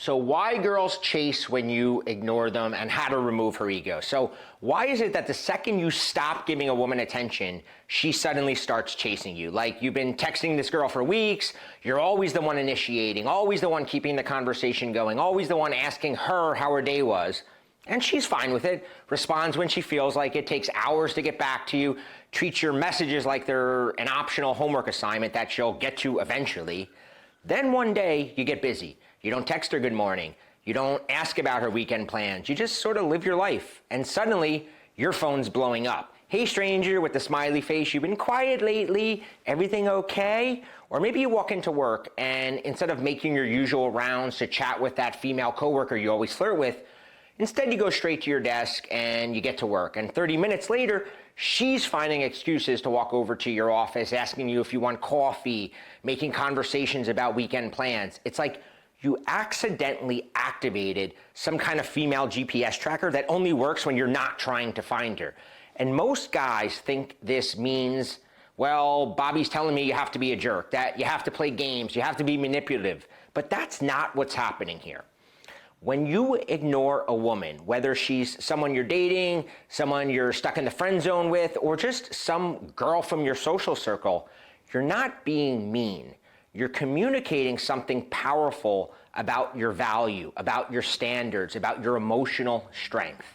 So why girls chase when you ignore them and how to remove her ego. So why is it that the second you stop giving a woman attention, she suddenly starts chasing you? Like you've been texting this girl for weeks, you're always the one initiating, always the one keeping the conversation going, always the one asking her how her day was. And she's fine with it, responds when she feels like it, takes hours to get back to you, treats your messages like they're an optional homework assignment that she'll get to eventually. Then one day you get busy. You don't text her good morning. You don't ask about her weekend plans. You just sort of live your life. And suddenly your phone's blowing up. Hey stranger with the smiley face, you've been quiet lately. Everything okay? Or maybe you walk into work and instead of making your usual rounds to chat with that female coworker you always flirt with, instead you go straight to your desk and you get to work. And 30 minutes later, she's finding excuses to walk over to your office, asking you if you want coffee, making conversations about weekend plans. It's like you accidentally activated some kind of female GPS tracker that only works when you're not trying to find her. And most guys think this means, well, Bobby's telling me you have to be a jerk, that you have to play games, you have to be manipulative. But that's not what's happening here. When you ignore a woman, whether she's someone you're dating, someone you're stuck in the friend zone with, or just some girl from your social circle, you're not being mean. You're communicating something powerful about your value, about your standards, about your emotional strength.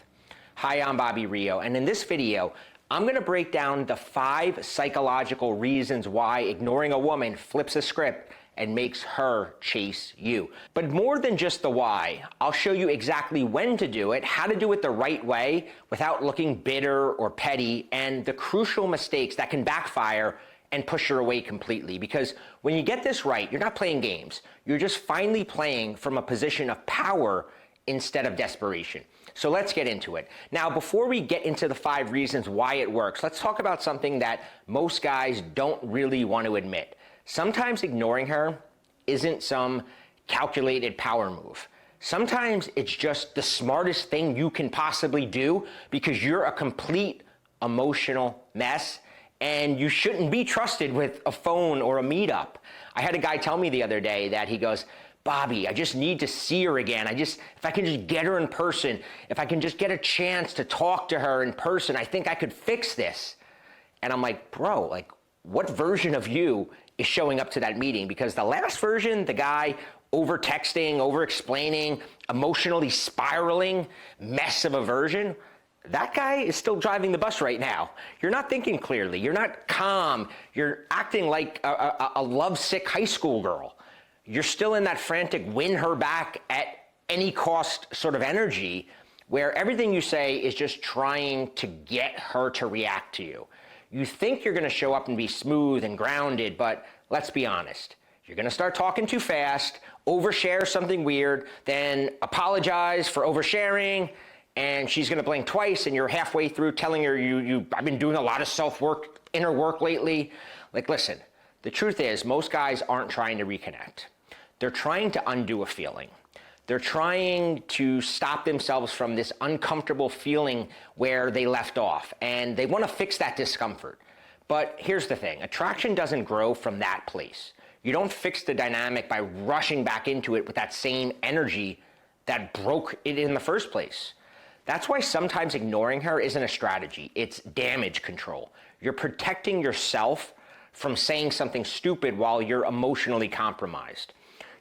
Hi, I'm Bobby Rio, and in this video, I'm gonna break down the 5 psychological reasons why ignoring a woman flips a script and makes her chase you. But more than just the why, I'll show you exactly when to do it, how to do it the right way without looking bitter or petty, and the crucial mistakes that can backfire and push her away completely. Because when you get this right, you're not playing games. You're just finally playing from a position of power instead of desperation. So let's get into it. Now, before we get into the 5 reasons why it works, let's talk about something that most guys don't really want to admit. Sometimes ignoring her isn't some calculated power move. Sometimes it's just the smartest thing you can possibly do because you're a complete emotional mess and you shouldn't be trusted with a phone or a meetup. I had a guy tell me the other day that he goes, Bobby, I just need to see her again. If I can just get her in person, if I can just get a chance to talk to her in person, I think I could fix this. And I'm like, bro, like what version of you is showing up to that meeting? Because the last version, the guy over texting, over explaining, emotionally spiraling mess of a version, that guy is still driving the bus right now. You're not thinking clearly. You're not calm. You're acting like a lovesick high school girl. You're still in that frantic win her back at any cost sort of energy where everything you say is just trying to get her to react to you. You think you're gonna show up and be smooth and grounded, but let's be honest. You're gonna start talking too fast, overshare something weird, then apologize for oversharing, and she's gonna blink twice and you're halfway through telling her I've been doing a lot of self-work, inner work lately. Like, listen, the truth is most guys aren't trying to reconnect. They're trying to undo a feeling. They're trying to stop themselves from this uncomfortable feeling where they left off, and they want to fix that discomfort. But here's the thing, attraction doesn't grow from that place. You don't fix the dynamic by rushing back into it with that same energy that broke it in the first place. That's why sometimes ignoring her isn't a strategy, it's damage control. You're protecting yourself from saying something stupid while you're emotionally compromised.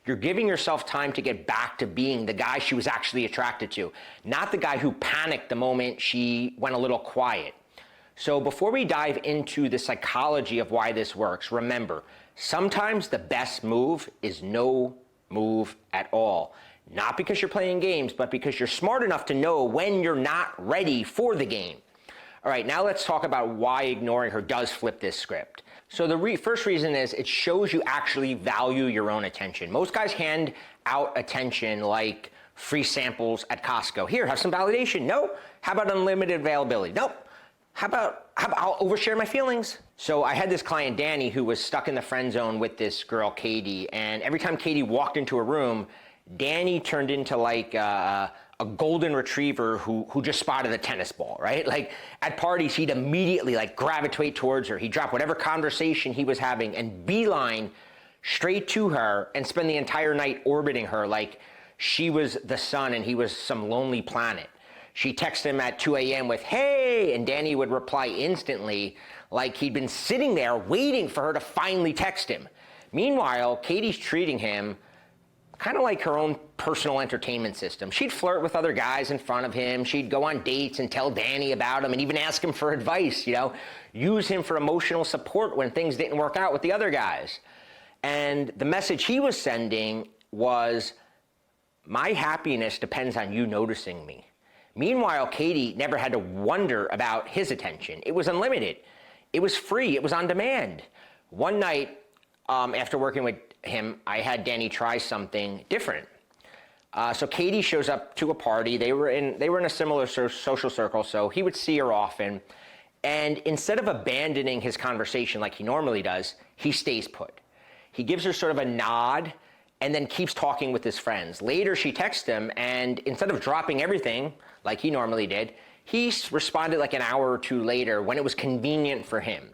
You're giving yourself time to get back to being the guy she was actually attracted to, not the guy who panicked the moment she went a little quiet. So before we dive into the psychology of why this works, remember, sometimes the best move is no move at all. Not because you're playing games, but because you're smart enough to know when you're not ready for the game. All right, now let's talk about why ignoring her does flip this script. So the first reason is it shows you actually value your own attention. Most guys hand out attention like free samples at Costco. Here, have some validation. No. How about unlimited availability? Nope. How about I'll overshare my feelings? So I had this client, Danny, who was stuck in the friend zone with this girl, Katie. And every time Katie walked into a room, Danny turned into like a golden retriever who just spotted a tennis ball, right? Like at parties, he'd immediately like gravitate towards her. He'd drop whatever conversation he was having and beeline straight to her and spend the entire night orbiting her like she was the sun and he was some lonely planet. She texted him at 2 a.m. with, "Hey," and Danny would reply instantly, like he'd been sitting there waiting for her to finally text him. Meanwhile, Katie's treating him kind of like her own personal entertainment system. She'd flirt with other guys in front of him. She'd go on dates and tell Danny about him and even ask him for advice, use him for emotional support when things didn't work out with the other guys. And the message he was sending was, "My happiness depends on you noticing me." Meanwhile, Katie never had to wonder about his attention. It was unlimited. It was free. It was on demand. One night, after working with him, I had Danny try something different. So Katie shows up to a party. They were in a similar social circle, so he would see her often. And instead of abandoning his conversation like he normally does, he stays put. He gives her sort of a nod and then keeps talking with his friends. Later, she texts him, and instead of dropping everything like he normally did, he responded like an hour or two later when it was convenient for him.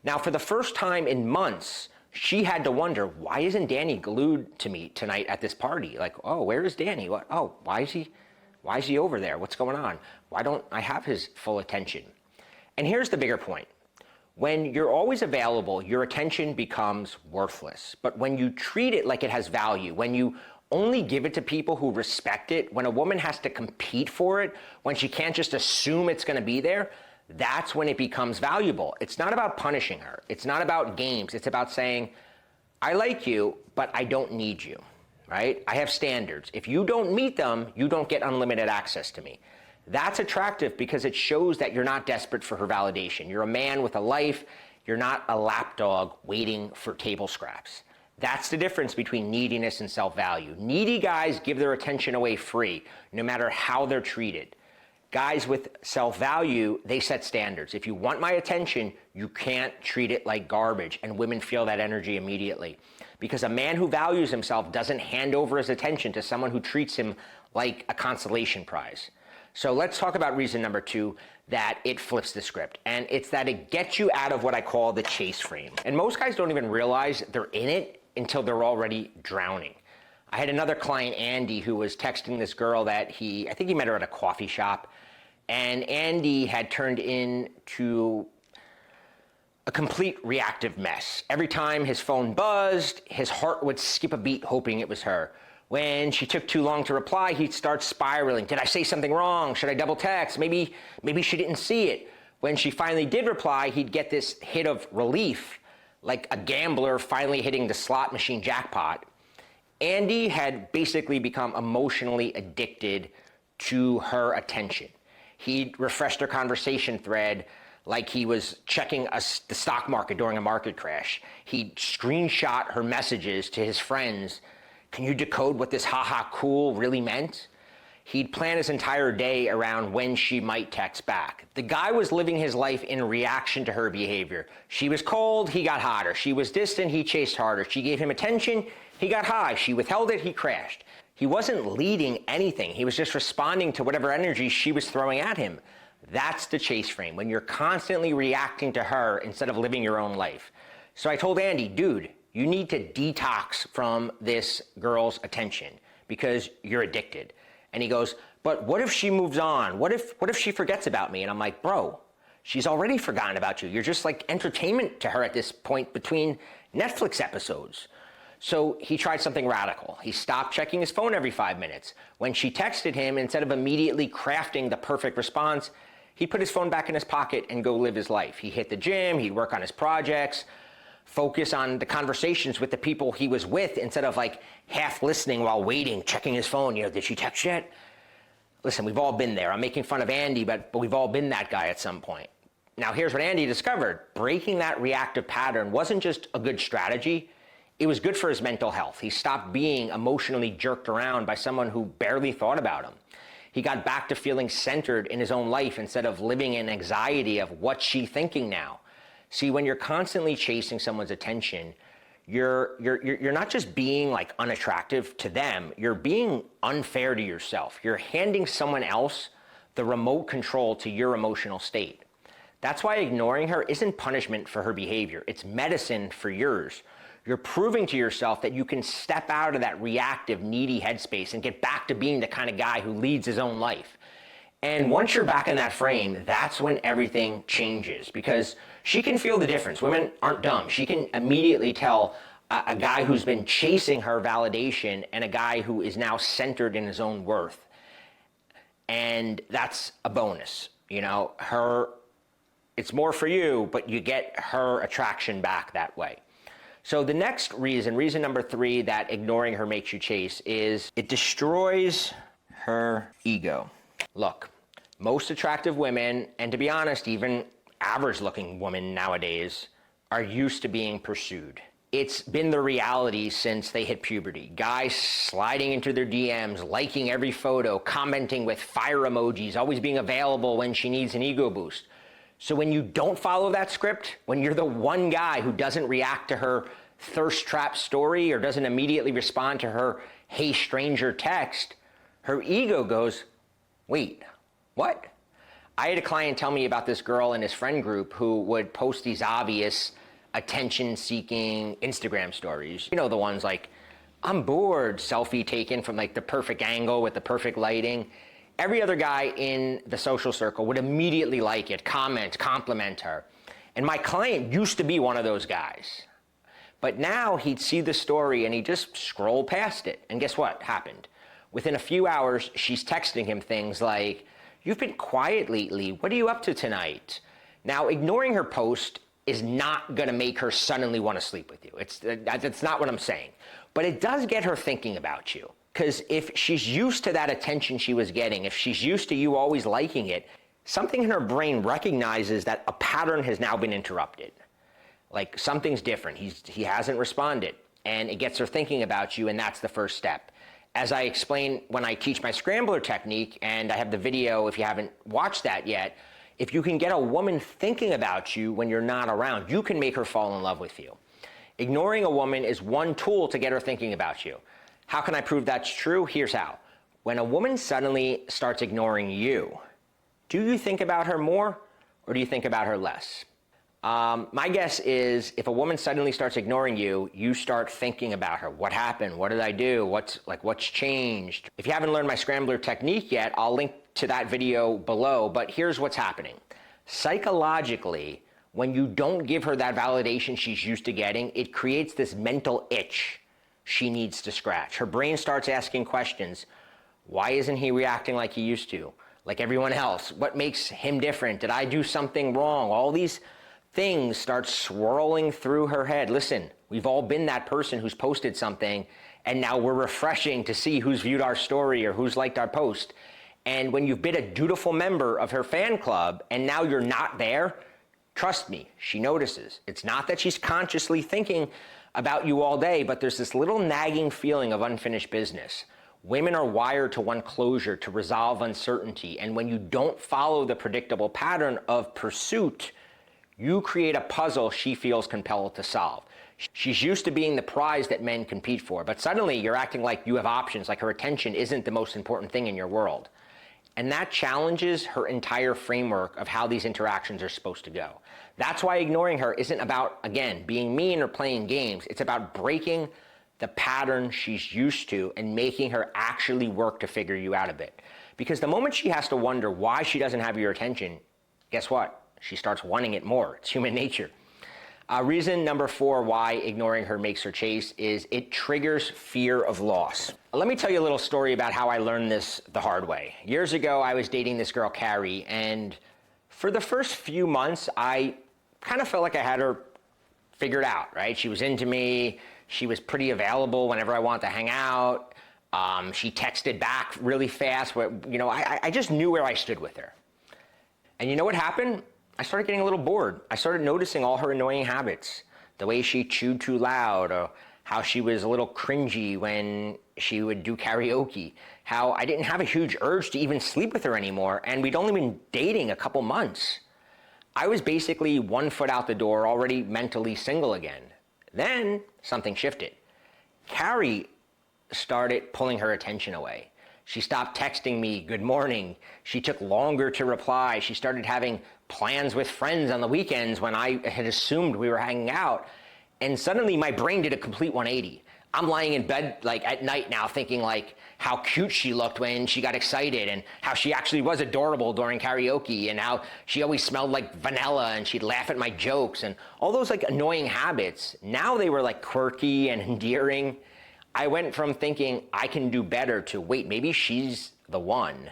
Now, for the first time in months, she had to wonder, why isn't Danny glued to me tonight at this party? Like, oh, where is Danny? What? Oh, why is he over there? What's going on? Why don't I have his full attention? And here's the bigger point. When you're always available, your attention becomes worthless. But when you treat it like it has value, when you only give it to people who respect it, when a woman has to compete for it, when she can't just assume it's going to be there, that's when it becomes valuable. It's not about punishing her. It's not about games. It's about saying, "I like you, but I don't need you," right? I have standards. If you don't meet them, you don't get unlimited access to me. That's attractive because it shows that you're not desperate for her validation. You're a man with a life. You're not a lapdog waiting for table scraps. That's the difference between neediness and self-value. Needy guys give their attention away free, no matter how they're treated. Guys with self-value, they set standards. If you want my attention, you can't treat it like garbage, and women feel that energy immediately. Because a man who values himself doesn't hand over his attention to someone who treats him like a consolation prize. So let's talk about reason number 2, that it flips the script. And it's that it gets you out of what I call the chase frame. And most guys don't even realize they're in it until they're already drowning. I had another client, Andy, who was texting this girl that I think he met her at a coffee shop. And Andy had turned into a complete reactive mess. Every time his phone buzzed, his heart would skip a beat hoping it was her. When she took too long to reply, he'd start spiraling. Did I say something wrong? Should I double text? Maybe she didn't see it. When she finally did reply, he'd get this hit of relief, like a gambler finally hitting the slot machine jackpot. Andy had basically become emotionally addicted to her attention. He'd refreshed her conversation thread like he was checking the stock market during a market crash. He'd screenshot her messages to his friends. Can you decode what this haha cool really meant? He'd plan his entire day around when she might text back. The guy was living his life in reaction to her behavior. She was cold, he got hotter. She was distant, he chased harder. She gave him attention, he got high. She withheld it, he crashed. He wasn't leading anything. He was just responding to whatever energy she was throwing at him. That's the chase frame, when you're constantly reacting to her instead of living your own life. So I told Andy, dude, you need to detox from this girl's attention because you're addicted. And he goes, but what if she moves on? What if she forgets about me? And I'm like, bro, she's already forgotten about you. You're just like entertainment to her at this point between Netflix episodes. So he tried something radical. He stopped checking his phone every 5 minutes. When she texted him, instead of immediately crafting the perfect response, he put his phone back in his pocket and go live his life. He hit the gym, he'd work on his projects, focus on the conversations with the people he was with instead of like half listening while waiting, checking his phone. Did she text yet? Listen, we've all been there. I'm making fun of Andy, but we've all been that guy at some point. Now here's what Andy discovered. Breaking that reactive pattern wasn't just a good strategy, it was good for his mental health. He stopped being emotionally jerked around by someone who barely thought about him. He got back to feeling centered in his own life instead of living in anxiety of what's she thinking now. See, when you're constantly chasing someone's attention, you're not just being like unattractive to them, you're being unfair to yourself. You're handing someone else the remote control to your emotional state. That's why ignoring her isn't punishment for her behavior, it's medicine for yours. You're proving to yourself that you can step out of that reactive, needy headspace and get back to being the kind of guy who leads his own life. And once you're back in that frame, that's when everything changes, because she can feel the difference. Women aren't dumb. She can immediately tell a guy who's been chasing her validation and a guy who is now centered in his own worth. And that's a bonus. You know, it's more for you, but you get her attraction back that way. So the next reason number 3 that ignoring her makes you chase is it destroys her ego. Look, most attractive women, and to be honest, even average looking women nowadays, are used to being pursued. It's been the reality since they hit puberty. Guys sliding into their DMs, liking every photo, commenting with fire emojis, always being available when she needs an ego boost. So when you don't follow that script, when you're the one guy who doesn't react to her thirst trap story or doesn't immediately respond to her "hey stranger" text, her ego goes, wait, what? I had a client tell me about this girl in his friend group who would post these obvious attention-seeking Instagram stories. You know, the ones like, I'm bored, selfie taken from like the perfect angle with the perfect lighting. Every other guy in the social circle would immediately like it, comment, compliment her. And my client used to be one of those guys. But now he'd see the story and he'd just scroll past it. And guess what happened? Within a few hours, she's texting him things like, you've been quiet lately. What are you up to tonight? Now, ignoring her post is not gonna make her suddenly wanna sleep with you. That's not what I'm saying. But it does get her thinking about you. Because if she's used to that attention she was getting, if she's used to you always liking it, something in her brain recognizes that a pattern has now been interrupted. Like something's different, he hasn't responded. And it gets her thinking about you, and that's the first step. As I explain when I teach my Scrambler technique, and I have the video if you haven't watched that yet, if you can get a woman thinking about you when you're not around, you can make her fall in love with you. Ignoring a woman is one tool to get her thinking about you. How can I prove that's true? Here's how. When a woman suddenly starts ignoring you, do you think about her more or do you think about her less? My guess is if a woman suddenly starts ignoring you, you start thinking about her. What happened? What did I do? What's changed? If you haven't learned my Scrambler technique yet, I'll link to that video below, but here's what's happening. Psychologically, when you don't give her that validation she's used to getting, it creates this mental itch she needs to scratch. Her brain starts asking questions. Why isn't he reacting like he used to? Like everyone else? What makes him different? Did I do something wrong? All these things start swirling through her head. Listen, we've all been that person who's posted something and now we're refreshing to see who's viewed our story or who's liked our post. And when you've been a dutiful member of her fan club and now you're not there, trust me, she notices. It's not that she's consciously thinking about you all day, but there's this little nagging feeling of unfinished business. Women are wired to want closure, to resolve uncertainty. And when you don't follow the predictable pattern of pursuit, you create a puzzle she feels compelled to solve. She's used to being the prize that men compete for, but suddenly you're acting like you have options, like her attention isn't the most important thing in your world. And that challenges her entire framework of how these interactions are supposed to go. That's why ignoring her isn't about, again, being mean or playing games. It's about breaking the pattern she's used to and making her actually work to figure you out a bit. Because the moment she has to wonder why she doesn't have your attention, guess what? She starts wanting it more. It's human nature. Reason number 4 why ignoring her makes her chase is it triggers fear of loss. Let me tell you a little story about how I learned this the hard way. Years ago, I was dating this girl, Carrie, and for the first few months, I kind of felt like I had her figured out, right? She was into me. She was pretty available whenever I wanted to hang out. She texted back really fast. I just knew where I stood with her. And you know what happened? I started getting a little bored. I started noticing all her annoying habits. The way she chewed too loud, or how she was a little cringy when she would do karaoke. How I didn't have a huge urge to even sleep with her anymore, and we'd only been dating a couple months. I was basically 1 foot out the door, already mentally single again. Then something shifted. Carrie started pulling her attention away. She stopped texting me good morning. She took longer to reply. She started having plans with friends on the weekends when I had assumed we were hanging out. And suddenly my brain did a complete 180. I'm lying in bed like at night now thinking like how cute she looked when she got excited and how she actually was adorable during karaoke and how she always smelled like vanilla and she'd laugh at my jokes and all those like annoying habits. Now they were like quirky and endearing. I went from thinking I can do better to wait, maybe she's the one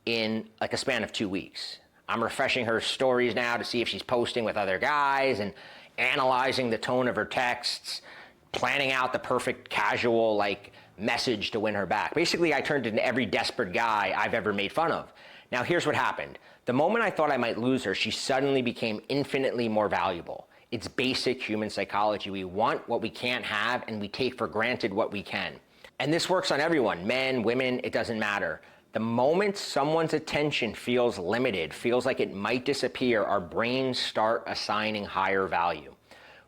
in like a span of 2 weeks. I'm refreshing her stories now to see if she's posting with other guys and analyzing the tone of her texts, planning out the perfect casual like message to win her back. Basically, I turned into every desperate guy I've ever made fun of. Now, here's what happened. The moment I thought I might lose her, she suddenly became infinitely more valuable. It's basic human psychology. We want what we can't have, and we take for granted what we can. And this works on everyone, men, women, it doesn't matter. The moment someone's attention feels limited, feels like it might disappear, our brains start assigning higher value.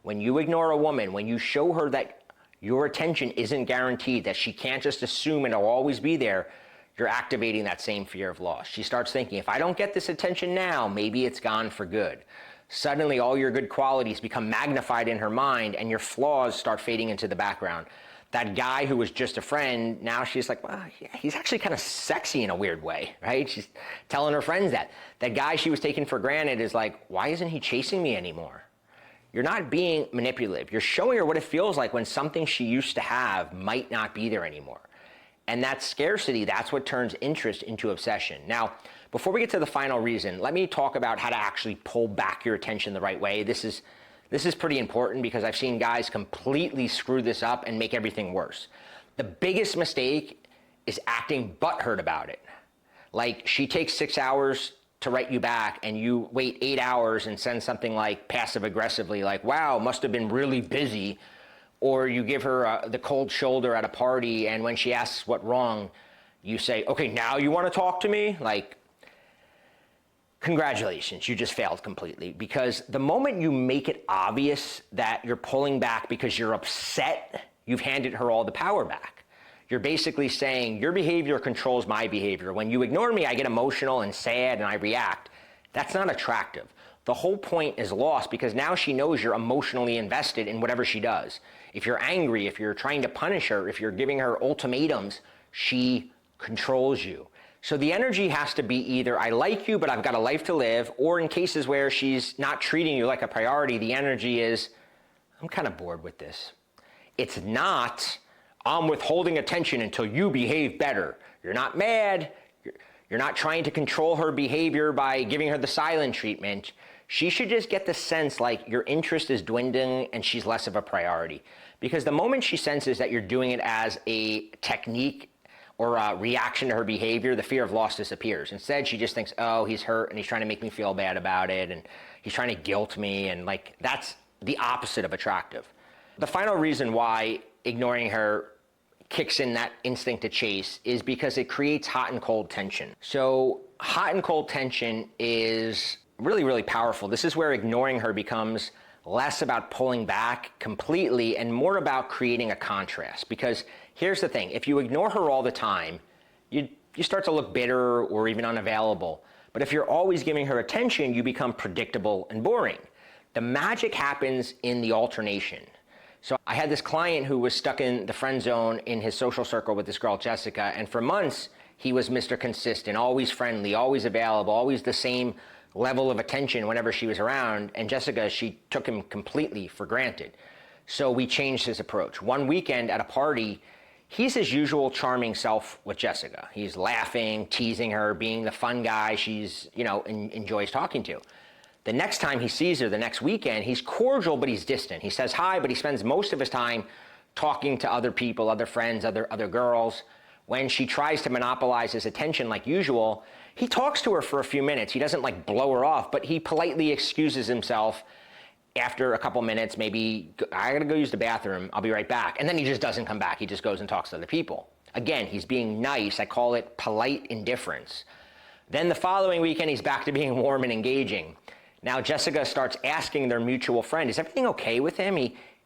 When you ignore a woman, when you show her that your attention isn't guaranteed, that she can't just assume it'll always be there, you're activating that same fear of loss. She starts thinking, if I don't get this attention now, maybe it's gone for good. Suddenly all your good qualities become magnified in her mind and your flaws start fading into the background. That guy who was just a friend, now she's like, well, yeah, he's actually kind of sexy in a weird way, right? She's telling her friends that. That guy she was taking for granted is like, why isn't he chasing me anymore? You're not being manipulative. You're showing her what it feels like when something she used to have might not be there anymore. And that scarcity, that's what turns interest into obsession. Now, before we get to the final reason, let me talk about how to actually pull back your attention the right way. This is pretty important because I've seen guys completely screw this up and make everything worse. The biggest mistake is acting butthurt about it. Like she takes 6 hours to write you back and you wait 8 hours and send something like passive aggressively like, wow, must have been really busy. Or you give her the cold shoulder at a party and when she asks what wrong, you say, okay, now you want to talk to me? Like, congratulations, you just failed completely. Because the moment you make it obvious that you're pulling back because you're upset, you've handed her all the power back. You're basically saying, your behavior controls my behavior. When you ignore me, I get emotional and sad and I react. That's not attractive. The whole point is lost because now she knows you're emotionally invested in whatever she does. If you're angry, if you're trying to punish her, if you're giving her ultimatums, she controls you. So the energy has to be either I like you, but I've got a life to live, or in cases where she's not treating you like a priority, the energy is, I'm kind of bored with this. It's not, I'm withholding attention until you behave better. You're not mad. You're not trying to control her behavior by giving her the silent treatment. She should just get the sense like your interest is dwindling and she's less of a priority. Because the moment she senses that you're doing it as a technique or a reaction to her behavior, the fear of loss disappears. Instead, she just thinks, oh, he's hurt and he's trying to make me feel bad about it and he's trying to guilt me, and like that's the opposite of attractive. The final reason why ignoring her kicks in that instinct to chase is because it creates hot and cold tension. So hot and cold tension is really, really powerful. This is where ignoring her becomes less about pulling back completely and more about creating a contrast. Because here's the thing, if you ignore her all the time, you start to look bitter or even unavailable. But if you're always giving her attention, you become predictable and boring. The magic happens in the alternation. So I had this client who was stuck in the friend zone in his social circle with this girl, Jessica, and for months, he was Mr. Consistent, always friendly, always available, always the same level of attention whenever she was around, and Jessica, she took him completely for granted. So we changed his approach. One weekend at a party, he's his usual charming self with Jessica. He's laughing, teasing her, being the fun guy she's, enjoys talking to. The next time he sees her, the next weekend, he's cordial, but he's distant. He says hi, but he spends most of his time talking to other people, other friends, other girls. When she tries to monopolize his attention like usual, he talks to her for a few minutes. He doesn't like blow her off, but he politely excuses himself after a couple minutes, maybe, I gotta go use the bathroom, I'll be right back. And then he just doesn't come back. He just goes and talks to other people. Again, he's being nice. I call it polite indifference. Then the following weekend, he's back to being warm and engaging. Now Jessica starts asking their mutual friend, is everything okay with him?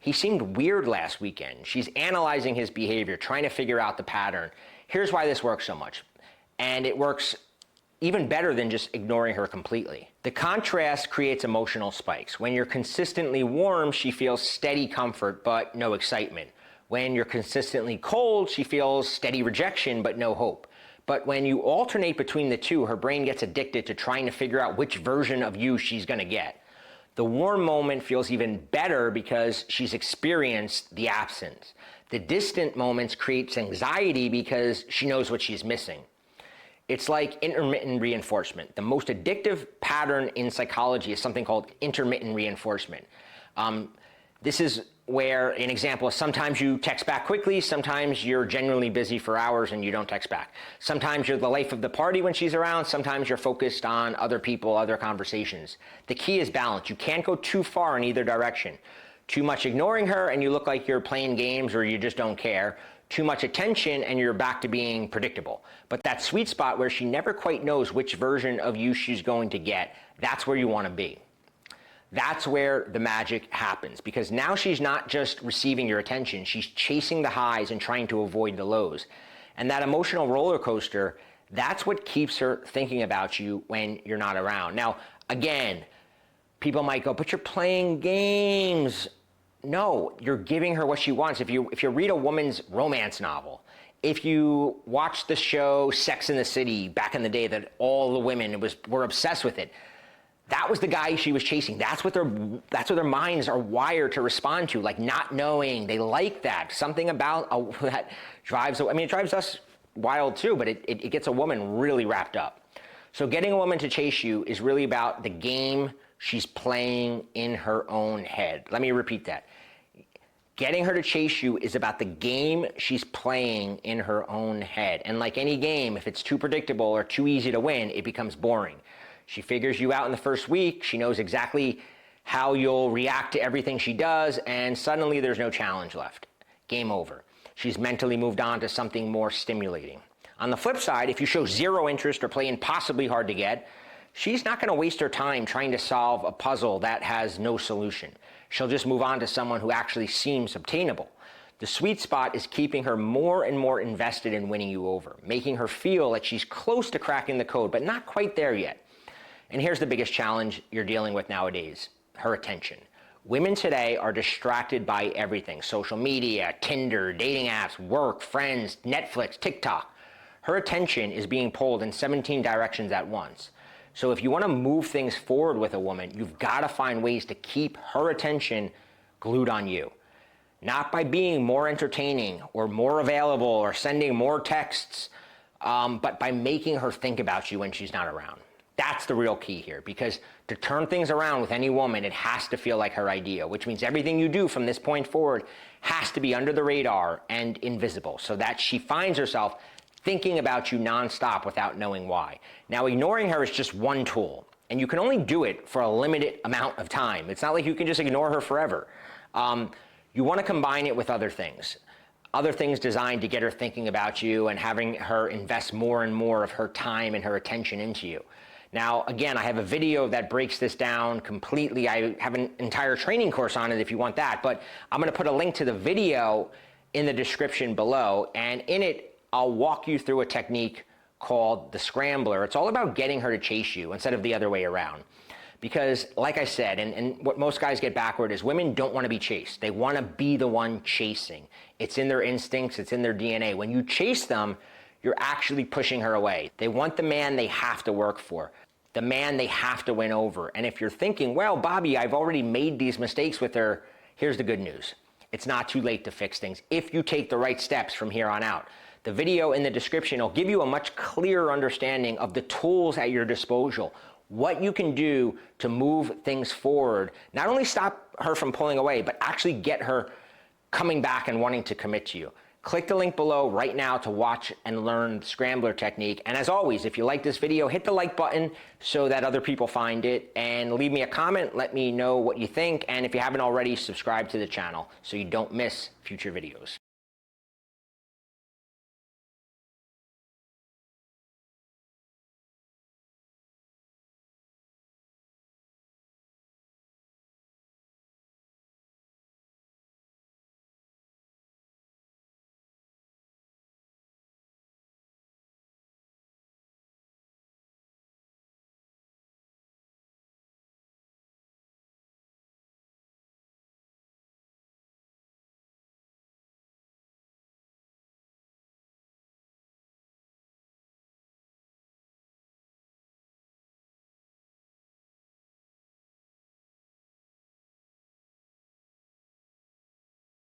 He seemed weird last weekend. She's analyzing his behavior, trying to figure out the pattern. Here's why this works so much. And it works even better than just ignoring her completely. The contrast creates emotional spikes. When you're consistently warm, she feels steady comfort but no excitement. When you're consistently cold, she feels steady rejection but no hope. But when you alternate between the two, her brain gets addicted to trying to figure out which version of you she's gonna get. The warm moment feels even better because she's experienced the absence. The distant moments creates anxiety because she knows what she's missing. It's like intermittent reinforcement. The most addictive pattern in psychology is something called intermittent reinforcement. This is where an example is sometimes you text back quickly, sometimes you're genuinely busy for hours and you don't text back. Sometimes you're the life of the party when she's around, sometimes you're focused on other people, other conversations. The key is balance. You can't go too far in either direction. Too much ignoring her and you look like you're playing games or you just don't care. Too much attention and you're back to being predictable. But that sweet spot where she never quite knows which version of you she's going to get, that's where you want to be. That's where the magic happens, because now she's not just receiving your attention, she's chasing the highs and trying to avoid the lows. And that emotional roller coaster, that's what keeps her thinking about you when you're not around. Now, again, people might go, but you're playing games. No, you're giving her what she wants. If you read a woman's romance novel, if you watch the show Sex and the City back in the day that all the women were obsessed with it, that was the guy she was chasing. That's what their minds are wired to respond to, like not knowing. They like that. Something about that drives, I mean, it drives us wild too, but it gets a woman really wrapped up. So getting a woman to chase you is really about the game she's playing in her own head. Let me repeat that. Getting her to chase you is about the game she's playing in her own head. And like any game, if it's too predictable or too easy to win, it becomes boring. She figures you out in the first week, she knows exactly how you'll react to everything she does, and suddenly there's no challenge left. Game over. She's mentally moved on to something more stimulating. On the flip side, if you show zero interest or play impossibly hard to get, she's not going to waste her time trying to solve a puzzle that has no solution. She'll just move on to someone who actually seems obtainable. The sweet spot is keeping her more and more invested in winning you over, making her feel that she's close to cracking the code, but not quite there yet. And here's the biggest challenge you're dealing with nowadays, her attention. Women today are distracted by everything: social media, Tinder, dating apps, work, friends, Netflix, TikTok. Her attention is being pulled in 17 directions at once. So if you want to move things forward with a woman, you've got to find ways to keep her attention glued on you. Not by being more entertaining or more available or sending more texts, but by making her think about you when she's not around. That's the real key here, because to turn things around with any woman, it has to feel like her idea, which means everything you do from this point forward has to be under the radar and invisible, so that she finds herself thinking about you nonstop without knowing why. Now, ignoring her is just one tool, and you can only do it for a limited amount of time. It's not like you can just ignore her forever. You want to combine it with other things designed to get her thinking about you and having her invest more and more of her time and her attention into you. Now, again, I have a video that breaks this down completely. I have an entire training course on it if you want that, but I'm going to put a link to the video in the description below, and in it, I'll walk you through a technique called the Scrambler. It's all about getting her to chase you instead of the other way around. Because, like I said, and what most guys get backward is women don't want to be chased. They want to be the one chasing. It's in their instincts, it's in their DNA. When you chase them, you're actually pushing her away. They want the man they have to work for, the man they have to win over. And if you're thinking, well, Bobby, I've already made these mistakes with her, here's the good news. It's not too late to fix things if you take the right steps from here on out. The video in the description will give you a much clearer understanding of the tools at your disposal, what you can do to move things forward, not only stop her from pulling away, but actually get her coming back and wanting to commit to you. Click the link below right now to watch and learn the Scrambler technique. And as always, if you like this video, hit the like button so that other people find it, and leave me a comment. Let me know what you think. And if you haven't already, subscribe to the channel so you don't miss future videos.